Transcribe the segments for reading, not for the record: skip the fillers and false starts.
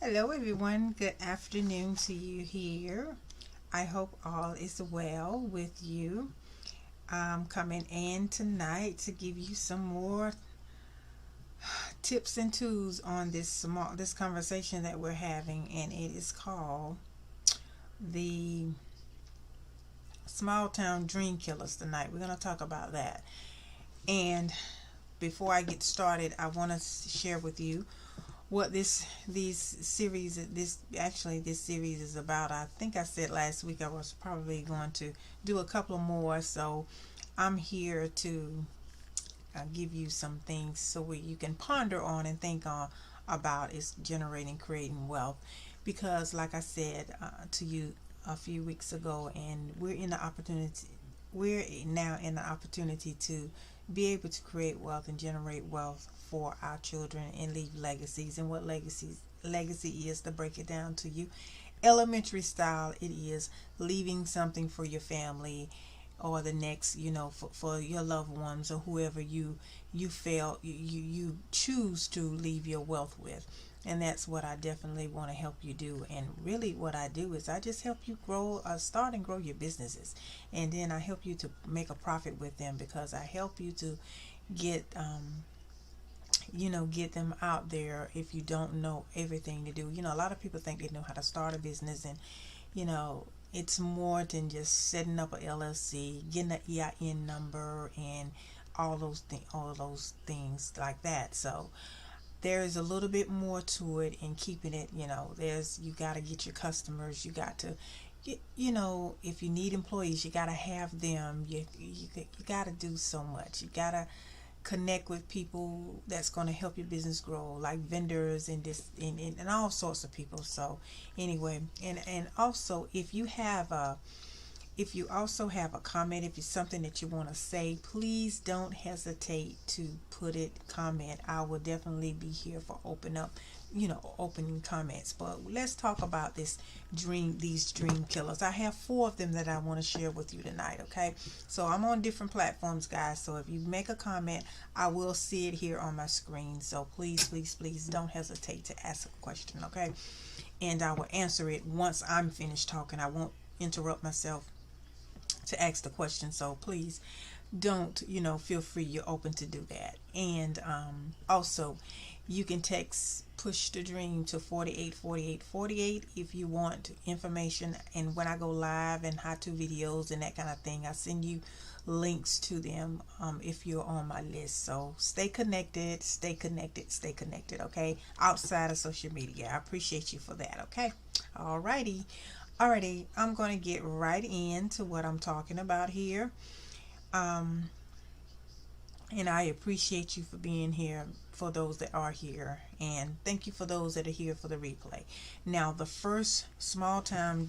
Hello, everyone. Good afternoon to you here. I hope all is well with you. I'm coming in tonight to give you some more tips and tools on this conversation that we're having, and it is called the small town dream killers. Tonight, we're going to talk about that. And before I get started, I want to share with you what this series is about. I think I said last week I was probably going to do a couple more, so I'm here to give you some things so you can ponder on and think on about is generating creating wealth, because like I said to you a few weeks ago, and we're now in the opportunity to be able to create wealth and generate wealth for our children and leave legacies. And what legacy is, to break it down to you elementary style, it is leaving something for your family or the next, for your loved ones or whoever you choose to leave your wealth with. And that's what I definitely want to help you do. And really what I do is I just help you grow, start and grow your businesses, and then I help you to make a profit with them, because I help you to get get them out there if you don't know everything to do. A lot of people think they know how to start a business, and you know it's more than just setting up a LLC, getting an EIN number, and all of those things like that. So there is a little bit more to it in keeping it. You got to get your customers, you got to get, if you need employees, you got to have them. You got to do so much. You got to connect with people that's going to help your business grow, like vendors and and all sorts of people. So anyway, and also if you also have a comment, if it's something that you want to say, please don't hesitate to put it comment. I will definitely be here for opening comments. But let's talk about these dream killers. I have four of them that I want to share with you tonight. Okay, so I'm on different platforms, guys. So if you make a comment, I will see it here on my screen. So please, please, please don't hesitate to ask a question. Okay, and I will answer it once I'm finished talking. I won't interrupt myself to ask the question. So please don't, feel free. You're open to do that. And also, you can text push the dream to 484848 if you want information. And when I go live and how to videos and that kind of thing, I send you links to them if you're on my list. So stay connected, stay connected, stay connected. Okay, outside of social media, I appreciate you for that. Okay, alrighty. Alrighty, I'm going to get right into what I'm talking about here. Um, and I appreciate you for being here, for those that are here. And thank you for those that are here for the replay. Now, the first small town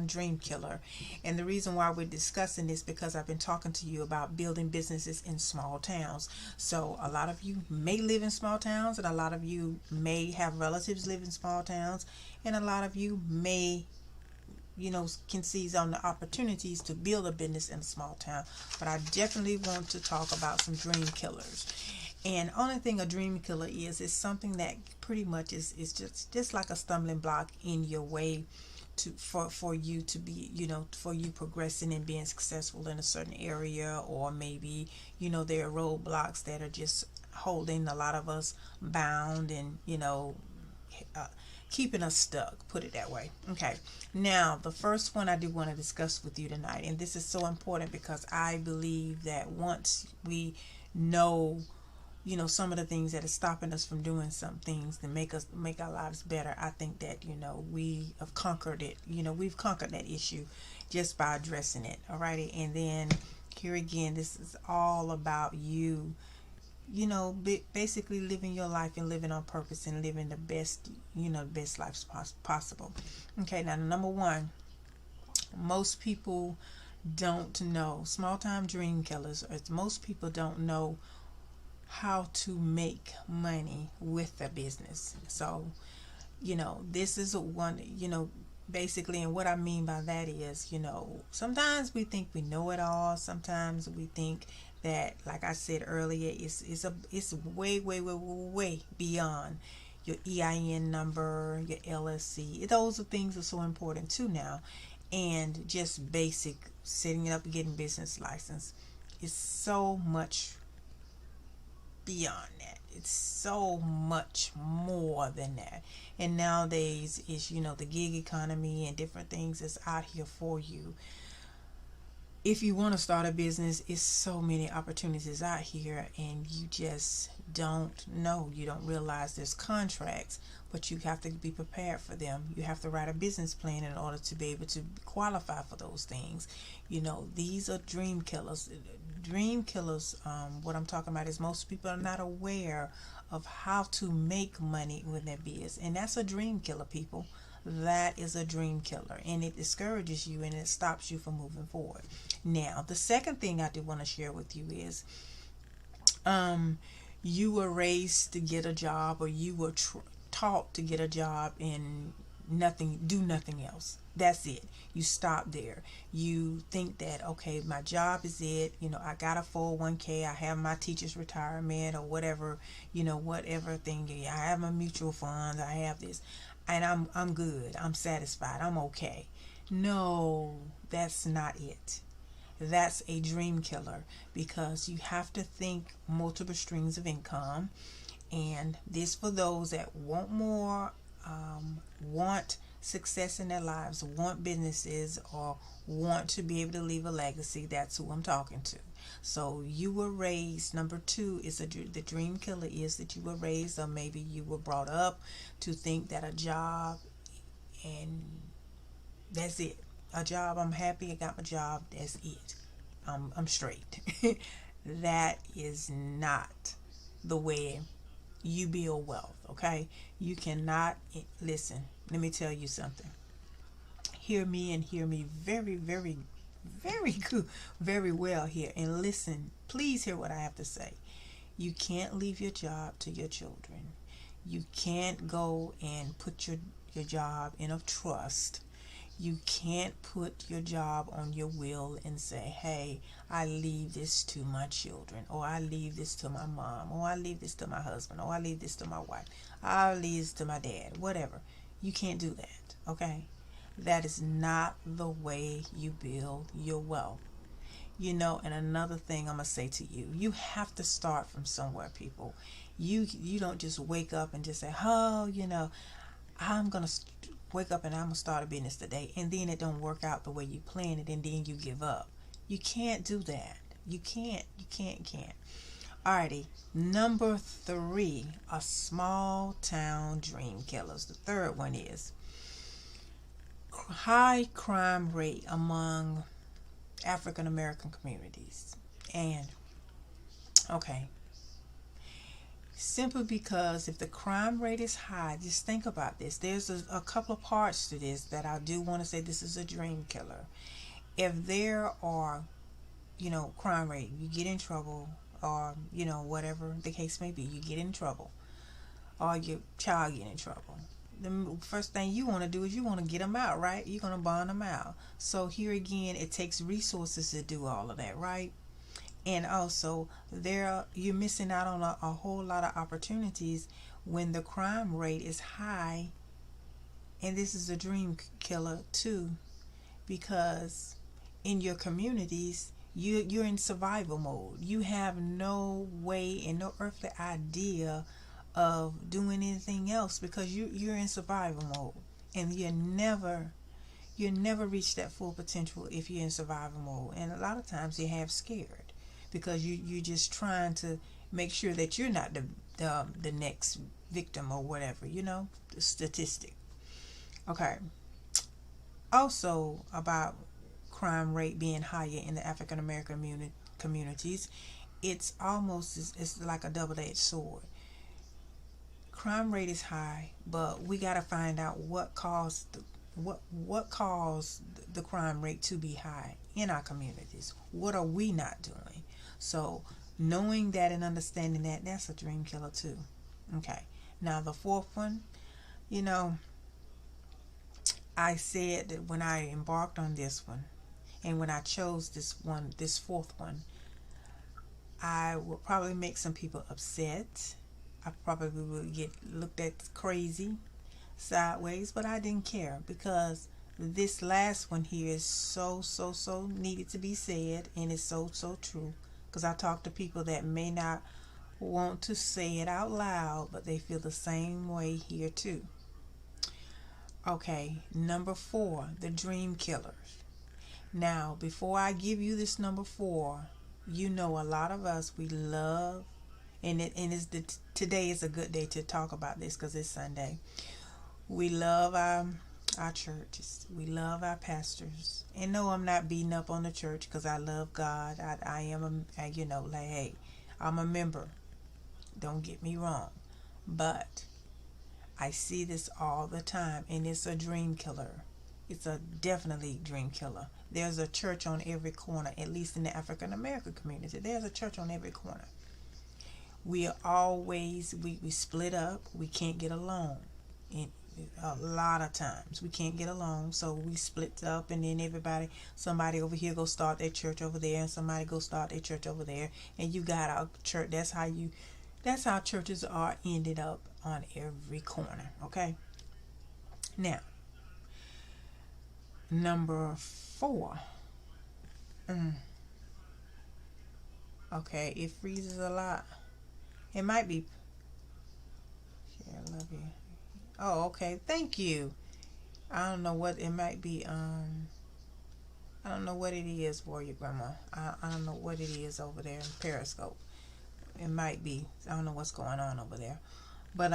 dream killer, and the reason why we're discussing this, because I've been talking to you about building businesses in small towns. So a lot of you may live in small towns, and a lot of you may have relatives live in small towns, and a lot of you may can seize on the opportunities to build a business in a small town. But I definitely want to talk about some dream killers. And only thing a dream killer is something that pretty much is just like a stumbling block in your way for you to be, for you progressing and being successful in a certain area. Or maybe there are roadblocks that are just holding a lot of us bound, and uh, keeping us stuck, put it that way. Okay, now the first one I do want to discuss with you tonight, and this is so important because I believe that once we know some of the things that are stopping us from doing some things to make our lives better, I think that we have conquered it. We've conquered that issue just by addressing it. Alrighty, and then here again, this is all about you, basically living your life and living on purpose and living the best, best life possible. Okay, now number one, most people don't know, small time dream killers, most people don't know how to make money with a business. So, this is one, basically, and what I mean by that is, sometimes we think we know it all. Sometimes we think that, like I said earlier, it's way, way, way, way beyond your EIN number, your LSC. Those are things that are so important too now. And just basic setting up and getting business license is so much beyond that. It's so much more than that. And nowadays is, the gig economy and different things that's out here for you. If you want to start a business, it's so many opportunities out here, and you just don't know. You don't realize there's contracts, but you have to be prepared for them. You have to write a business plan in order to be able to qualify for those things. These are dream killers. Dream killers, what I'm talking about is most people are not aware of how to make money with their biz, and that's a dream killer, people. That is a dream killer, and it discourages you and it stops you from moving forward. Now, the second thing I do want to share with you is you were raised to get a job, or you were taught to get a job and do nothing else. That's it. You stop there. You think that, okay, my job is it. I got a 401k. I have my teacher's retirement or whatever, whatever thing. I have my mutual funds. I have this, and I'm good. I'm satisfied. I'm okay. No, that's not it. That's a dream killer, because you have to think multiple streams of income. And this for those that want more, want success in their lives, want businesses, or want to be able to leave a legacy. That's who I'm talking to. So you were raised, number two is the dream killer is that you were raised, or maybe you were brought up to think that a job, and that's it. A job, I'm happy, I got my job, that's it. I'm straight. That is not the way you build wealth, okay? You cannot, listen, let me tell you something. Hear me, and hear me very, very, very good, very well here. And listen, please hear what I have to say. You can't leave your job to your children. You can't go and put your job in a trust. You can't put your job on your will and say, hey, I leave this to my children, or I leave this to my mom, or I leave this to my husband, or I leave this to my wife, I leave this to my dad, whatever. You can't do that, okay? That is not the way you build your wealth. And another thing I'm going to say to you, you have to start from somewhere, people. You don't just wake up and just say, oh, I'm going to wake up and I'm going to start a business today, and then it don't work out the way you planned it, and then you give up. You can't do that. You can't. Alrighty, number three are small town dream killers. The third one is high crime rate among African American communities. And okay, simply because if the crime rate is high, just think about this. There's a couple of parts to this that I do want to say this is a dream killer. If there are, crime rate, you get in trouble, or, whatever the case may be, you get in trouble, or your child get in trouble. The first thing you want to do is you want to get them out, right? You're going to bond them out. So here again, it takes resources to do all of that, right? And also, you're missing out on a whole lot of opportunities when the crime rate is high. And this is a dream killer too, because in your communities, you're in survival mode. You have no way and no earthly idea of doing anything else, because you're in survival mode, and you never reach that full potential if you're in survival mode. And a lot of times you have scared, because you're just trying to make sure that you're not the next victim or whatever, the statistic. Okay. Also, about crime rate being higher in the African American communities, it's like a double-edged sword. Crime rate is high, but we got to find out what caused the crime rate to be high in our communities. What are we not doing? So knowing that and understanding that's a dream killer too. Okay. Now the fourth one, I said that when I embarked on this one, and when I chose this fourth one, I will probably make some people upset. I probably would get looked at crazy, sideways, but I didn't care because this last one here is so needed to be said, and it's so true. Because I talk to people that may not want to say it out loud, but they feel the same way here too. Okay, number 4, the dream killers. Now, before I give you this number 4, you know a lot of us, we love, today is a good day to talk about this because it's Sunday. We love our churches. We love our pastors. And no, I'm not beating up on the church because I love God. I am like, hey, I'm a member. Don't get me wrong. But I see this all the time, and it's a dream killer. It's a definitely dream killer. There's a church on every corner, at least in the African American community. There's a church on every corner. We are always, we split up. We can't get along. And a lot of times we can't get along, so we split up, and then somebody over here go start their church over there, and somebody go start their church over there, and you got a church. That's how churches are ended up on every corner. Okay. Now, number 4. Okay, it freezes a lot. It might be. Yeah, I love you. Oh, okay. Thank you. I don't know what it might be. I don't know what it is for you, Grandma. I don't know what it is over there in Periscope. It might be. I don't know what's going on over there. But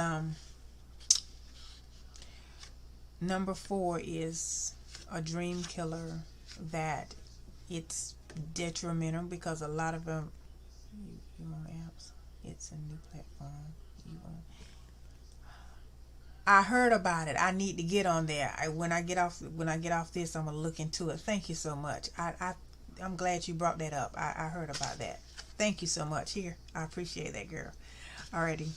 number 4 is a dream killer that it's detrimental because a lot of them. You want apps? It's a new platform. I heard about it. I need to get on there. When I get off this, I'm gonna look into it. Thank you so much. I'm glad you brought that up. I heard about that. Thank you so much. Here, I appreciate that, girl. Alrighty.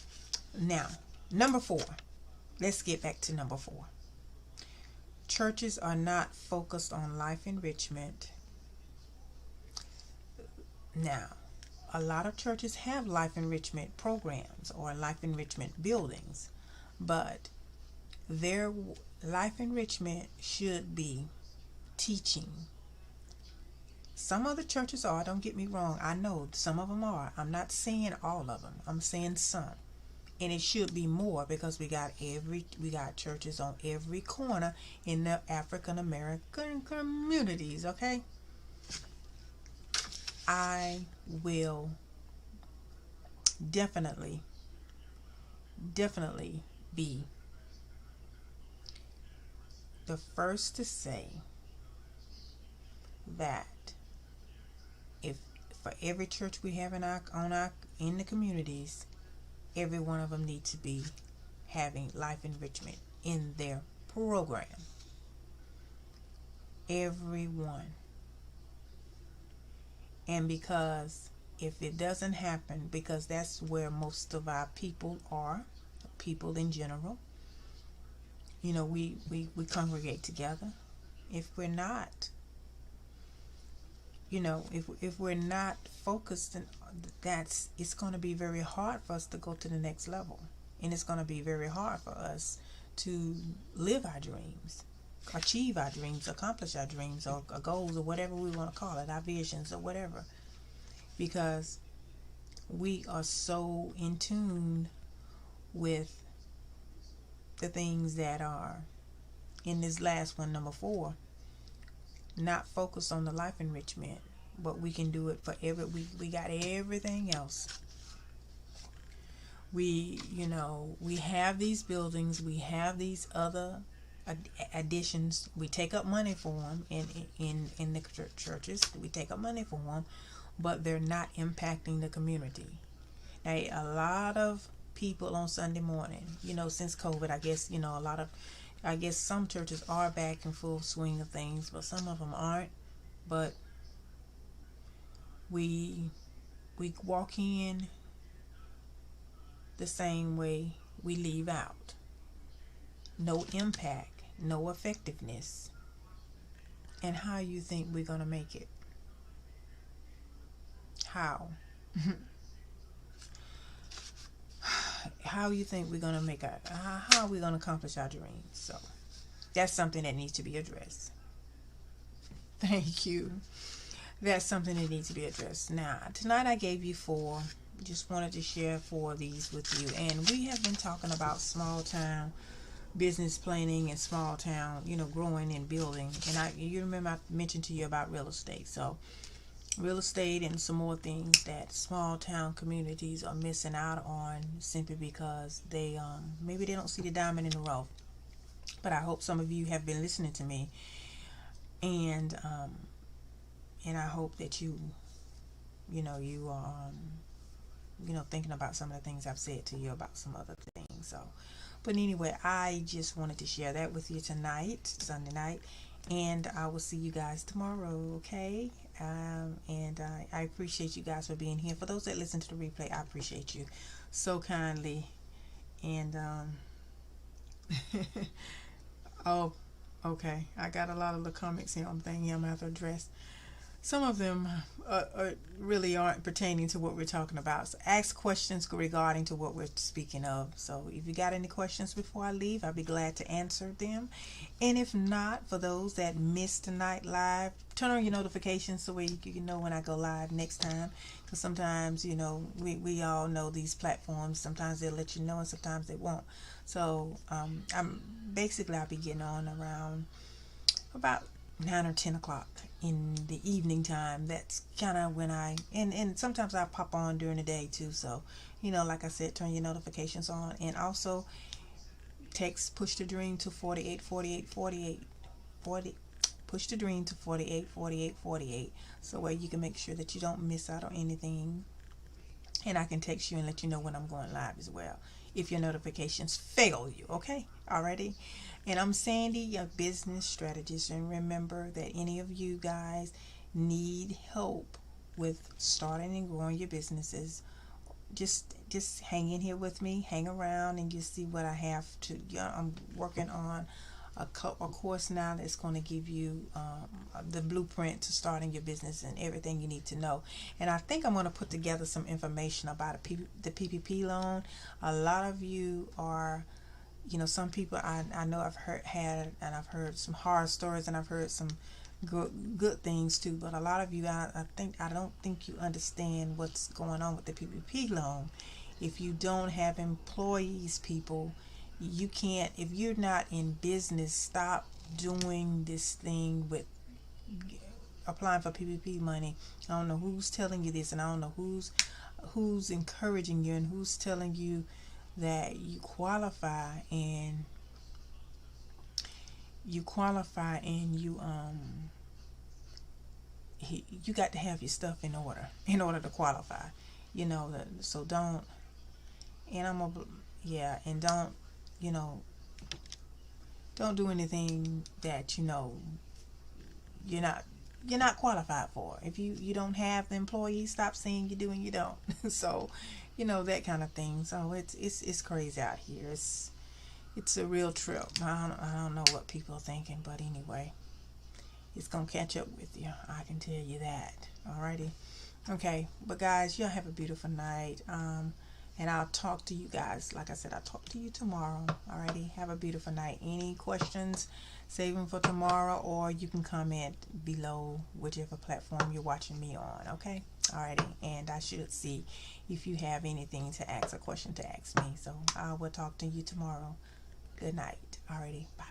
Now, number 4. Let's get back to number 4. Churches are not focused on life enrichment. Now, a lot of churches have life enrichment programs or life enrichment buildings, but their life enrichment should be teaching. Some other churches are, don't get me wrong. I know some of them are. I'm not saying all of them. I'm saying some. And it should be more because we got churches on every corner in the African American communities, okay? I will definitely be the first to say that if for every church we have in the communities, every one of them needs to be having life enrichment in their program. Every one. And because if it doesn't happen, because that's where most of our people are, people in general, we congregate together. If we're not, if we're not focused, it's going to be very hard for us to go to the next level, and it's going to be very hard for us to live our dreams, achieve our dreams, accomplish our dreams or goals or whatever we want to call it, our visions or whatever, because we are so in tune with the things that are in this last one, number 4, not focused on the life enrichment, but we can do it for we got everything else. We have these buildings, we have these other additions. We take up money for them in the churches. We take up money for them, but they're not impacting the community. Now, a lot of people on Sunday morning, since COVID, I guess some churches are back in full swing of things, but some of them aren't. But we walk in the same way we leave out. No impact, no effectiveness. And how you think we're going to make it? How? how you think we're gonna make a how are we gonna accomplish our dreams? So that's something that needs to be addressed. Thank you. That's something that needs to be addressed. Now, tonight I gave you four. Just wanted to share four of these with you. And we have been talking about small town business planning and small town, growing and building. And you remember I mentioned to you about real estate. So real estate and some more things that small town communities are missing out on simply because they maybe they don't see the diamond in the rough. But I hope some of you have been listening to me, and I hope that you are thinking about some of the things I've said to you about some other things. So, but anyway, I just wanted to share that with you tonight, Sunday night, and I will see you guys tomorrow. Okay. And I appreciate you guys for being here. For those that listen to the replay, I appreciate you so kindly. And oh, okay. I got a lot of the comments here on thing I'm gonna have to address. Some of them really aren't pertaining to what we're talking about. So ask questions regarding to what we're speaking of. So if you got any questions before I leave, I'll be glad to answer them. And if not, for those that missed tonight live, turn on your notifications so you can know when I go live next time. Because sometimes, we all know these platforms. Sometimes they'll let you know and sometimes they won't. So I'll be getting on around about 9 or 10 o'clock in the evening time. That's kind of when and sometimes I pop on during the day too. So like I said, turn your notifications on, and also push the dream to 48 48 48 40. Push the dream to 48 48 48, so where you can make sure that you don't miss out on anything, and I can text you and let you know when I'm going live as well if your notifications fail you. Okay, alrighty. And I'm Sandy, your business strategist. And remember that any of you guys need help with starting and growing your businesses, just hang in here with me, hang around, and just see what I have to. I'm working on a course now that's going to give you the blueprint to starting your business and everything you need to know. And I think I'm going to put together some information about the PPP loan. A lot of you are, some people I know I've heard some horror stories, and I've heard some good things too. But a lot of you, I don't think you understand what's going on with the PPP loan. If you don't have employees, people, you can't. If you're not in business, stop doing this thing with applying for PPP money. I don't know who's telling you this, and I don't know who's encouraging you and who's telling you that you qualify and you got to have your stuff in order to qualify. So don't. And and don't do anything that you're not qualified for. If you don't have the employees, stop saying you do and you don't. So that kind of thing. So it's crazy out here. It's a real trip. I don't know what people are thinking, but anyway, it's gonna catch up with you, I can tell you that. Alrighty. Okay, but guys, y'all have a beautiful night. And I'll talk to you guys. Like I said, I'll talk to you tomorrow. Alrighty. Have a beautiful night. Any questions, save them for tomorrow, or you can comment below whichever platform you're watching me on. Okay? Alrighty. And I should see if you have anything to ask, a question to ask me. So I will talk to you tomorrow. Good night. Alrighty. Bye.